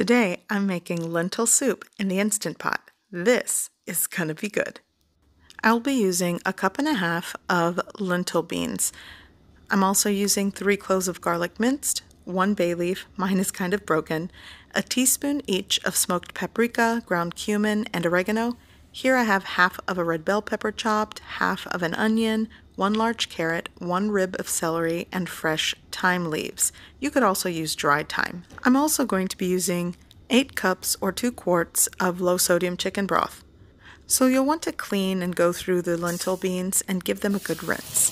Today I'm making lentil soup in the Instant Pot. This is gonna be good. I'll be using 1.5 cups of lentil beans. I'm also using 3 cloves of garlic minced, 1 bay leaf, mine is kind of broken, a teaspoon each of smoked paprika, ground cumin, and oregano. Here I have half of a red bell pepper chopped, half of an onion, 1 large carrot, 1 rib of celery, and fresh thyme leaves. You could also use dried thyme. I'm also going to be using 8 cups or 2 quarts of low sodium chicken broth. So you'll want to clean and go through the lentil beans and give them a good rinse.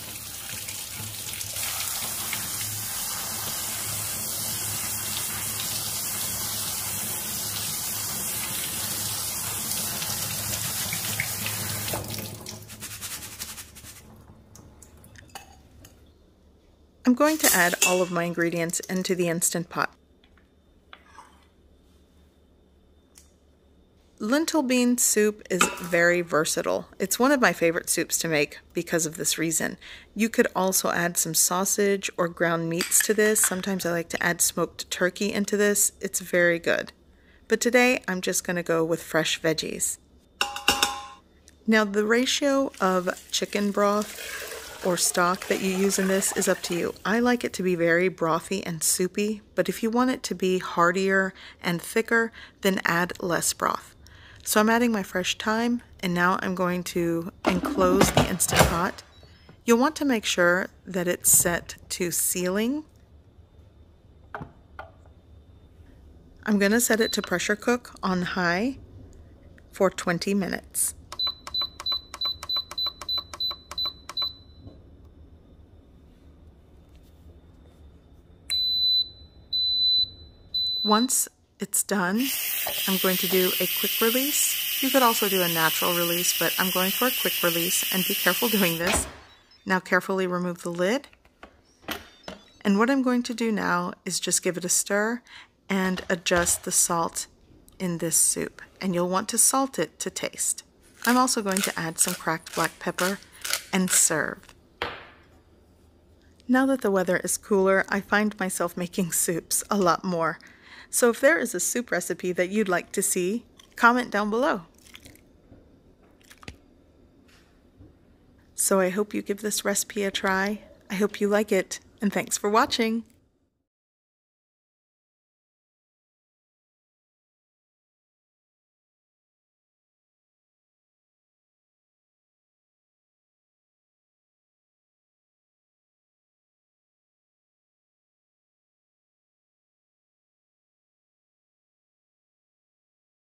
I'm going to add all of my ingredients into the Instant Pot. Lentil bean soup is very versatile. It's one of my favorite soups to make because of this reason. You could also add some sausage or ground meats to this. Sometimes I like to add smoked turkey into this. It's very good. But today I'm just going to go with fresh veggies. Now the ratio of chicken broth or stock that you use in this is up to you. I like it to be very brothy and soupy, but if you want it to be heartier and thicker, then add less broth. So I'm adding my fresh thyme, and now I'm going to enclose the Instant Pot. You'll want to make sure that it's set to sealing. I'm going to set it to pressure cook on high for 20 minutes. Once it's done, I'm going to do a quick release. You could also do a natural release, but I'm going for a quick release, and be careful doing this. Now carefully remove the lid. And what I'm going to do now is just give it a stir and adjust the salt in this soup. And you'll want to salt it to taste. I'm also going to add some cracked black pepper and serve. Now that the weather is cooler, I find myself making soups a lot more. So if there is a soup recipe that you'd like to see, comment down below. So I hope you give this recipe a try. I hope you like it, and thanks for watching.